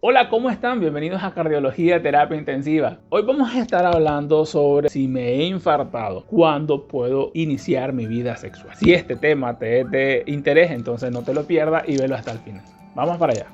Hola, ¿cómo están? Bienvenidos a Cardiología Terapia Intensiva. Hoy vamos a estar hablando sobre si me he infartado, cuándo puedo iniciar mi vida sexual. Si este tema te es de interés, entonces no te lo pierdas y velo hasta el final. Vamos para allá.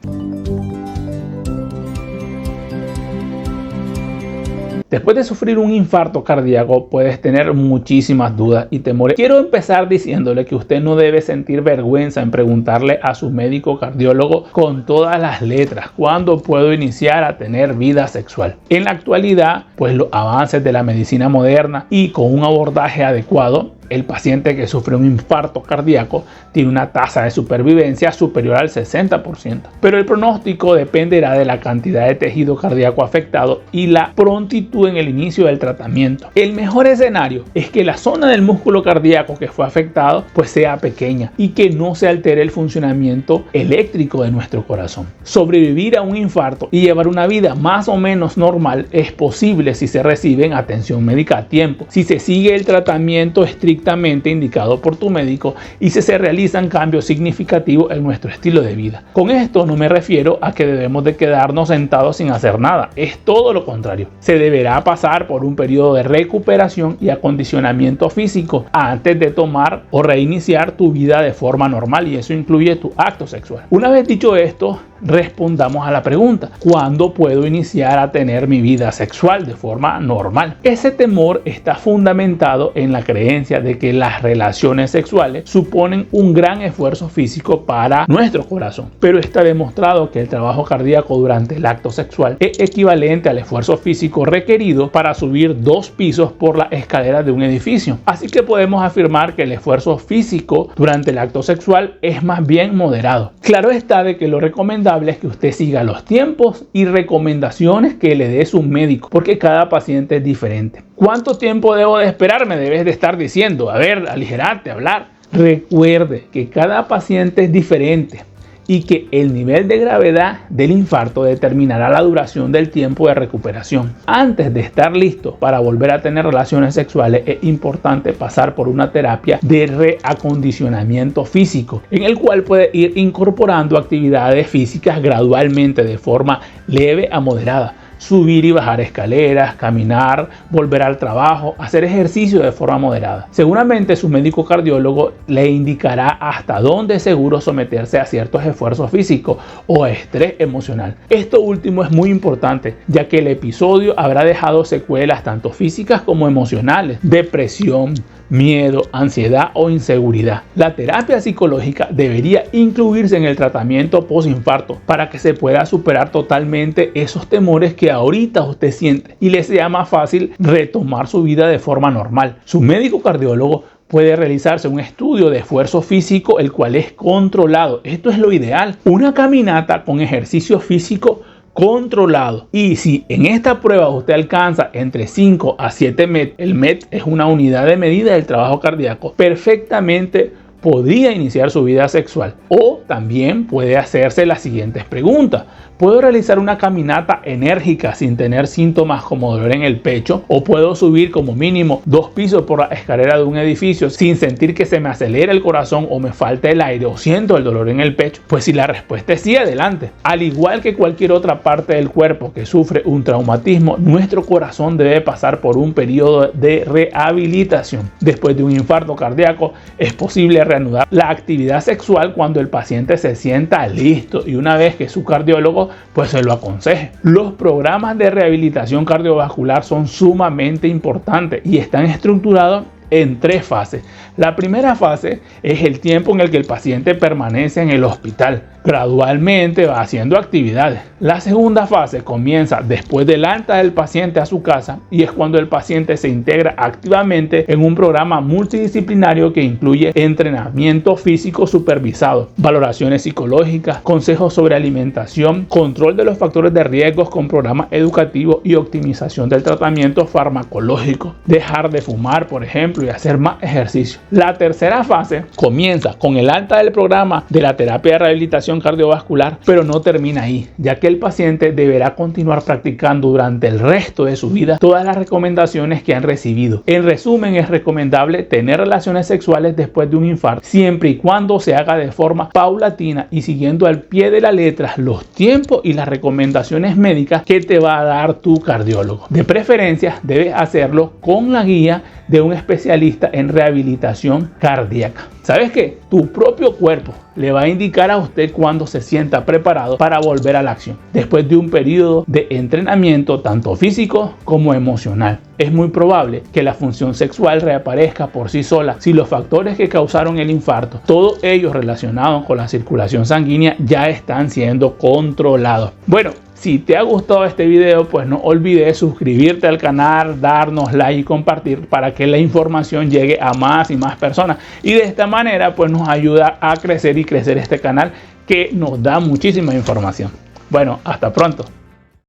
Después de sufrir un infarto cardíaco, puedes tener muchísimas dudas y temores. Quiero empezar diciéndole que usted no debe sentir vergüenza en preguntarle a su médico cardiólogo con todas las letras cuándo puedo iniciar a tener vida sexual. En la actualidad, pues los avances de la medicina moderna y con un abordaje adecuado, el paciente que sufre un infarto cardíaco tiene una tasa de supervivencia superior al 60%. Pero el pronóstico dependerá de la cantidad de tejido cardíaco afectado y la prontitud en el inicio del tratamiento. El mejor escenario es que la zona del músculo cardíaco que fue afectado pues sea pequeña y que no se altere el funcionamiento eléctrico de nuestro corazón. Sobrevivir a un infarto y llevar una vida más o menos normal es posible si se recibe atención médica a tiempo, si se sigue el tratamiento estrictamente indicado por tu médico y si se realizan cambios significativos en nuestro estilo de vida. Con esto no me refiero a que debemos de quedarnos sentados sin hacer nada, es todo lo contrario. Se deberá pasar por un periodo de recuperación y acondicionamiento físico antes de tomar o reiniciar tu vida de forma normal, y eso incluye tu acto sexual. Una vez dicho esto, respondamos a la pregunta: ¿cuándo puedo iniciar a tener mi vida sexual de forma normal? Ese temor está fundamentado en la creencia de que las relaciones sexuales suponen un gran esfuerzo físico para nuestro corazón, pero está demostrado que el trabajo cardíaco durante el acto sexual es equivalente al esfuerzo físico requerido para subir 2 pisos por la escalera de un edificio. Así que podemos afirmar que el esfuerzo físico durante el acto sexual es más bien moderado. Claro está de que lo recomendable es que usted siga los tiempos y recomendaciones que le dé su médico, porque cada paciente es diferente. ¿Cuánto tiempo debo de esperar? Me debes de estar diciendo. A ver, aligerarte, hablar. Recuerde que cada paciente es diferente y que el nivel de gravedad del infarto determinará la duración del tiempo de recuperación. Antes de estar listo para volver a tener relaciones sexuales, es importante pasar por una terapia de reacondicionamiento físico, en el cual puede ir incorporando actividades físicas gradualmente de forma leve a moderada. Subir y bajar escaleras, caminar, volver al trabajo, hacer ejercicio de forma moderada. Seguramente su médico cardiólogo le indicará hasta dónde es seguro someterse a ciertos esfuerzos físicos o estrés emocional. Esto último es muy importante, ya que el episodio habrá dejado secuelas tanto físicas como emocionales, depresión, miedo, ansiedad o inseguridad. La terapia psicológica debería incluirse en el tratamiento postinfarto para que se pueda superar totalmente esos temores que ahorita usted siente y le sea más fácil retomar su vida de forma normal. Su médico cardiólogo puede realizarse un estudio de esfuerzo físico, el cual es controlado. Esto es lo ideal. Una caminata con ejercicio físico controlado, y si en esta prueba usted alcanza entre 5 a 7 MET, el MET es una unidad de medida del trabajo cardíaco, perfectamente podría iniciar su vida sexual. O también puede hacerse las siguientes preguntas: ¿puedo realizar una caminata enérgica sin tener síntomas como dolor en el pecho? ¿O puedo subir como mínimo 2 pisos por la escalera de un edificio sin sentir que se me acelera el corazón o me falta el aire o siento el dolor en el pecho? Pues si la respuesta es sí, adelante. Al igual que cualquier otra parte del cuerpo que sufre un traumatismo, nuestro corazón debe pasar por un periodo de rehabilitación. Después de un infarto cardíaco es posible reanudar la actividad sexual cuando el paciente se sienta listo y una vez que su cardiólogo pues se lo aconseje. Los programas de rehabilitación cardiovascular son sumamente importantes y están estructurados en 3 fases. La primera fase es el tiempo en el que el paciente permanece en el hospital. Gradualmente va haciendo actividades. La segunda fase comienza después del alta del paciente a su casa y es cuando el paciente se integra activamente en un programa multidisciplinario que incluye entrenamiento físico supervisado, valoraciones psicológicas, consejos sobre alimentación, control de los factores de riesgos con programas educativos y optimización del tratamiento farmacológico. Dejar de fumar, por ejemplo, y hacer más ejercicio. La tercera fase comienza con el alta del programa de la terapia de rehabilitación rehabilitación cardiovascular, pero no termina ahí, ya que el paciente deberá continuar practicando durante el resto de su vida todas las recomendaciones que han recibido. En resumen, es recomendable tener relaciones sexuales después de un infarto, siempre y cuando se haga de forma paulatina y siguiendo al pie de la letra los tiempos y las recomendaciones médicas que te va a dar tu cardiólogo. De preferencia, debes hacerlo con la guía de un especialista en rehabilitación cardíaca. ¿Sabes qué? Tu propio cuerpo le va a indicar a usted cuando se sienta preparado para volver a la acción, después de un periodo de entrenamiento tanto físico como emocional. Es muy probable que la función sexual reaparezca por sí sola si los factores que causaron el infarto, todos ellos relacionados con la circulación sanguínea, ya están siendo controlados. Bueno, si te ha gustado este video, pues no olvides suscribirte al canal, darnos like y compartir para que la información llegue a más y más personas. Y de esta manera pues nos ayuda a crecer y crecer este canal que nos da muchísima información. Bueno, hasta pronto.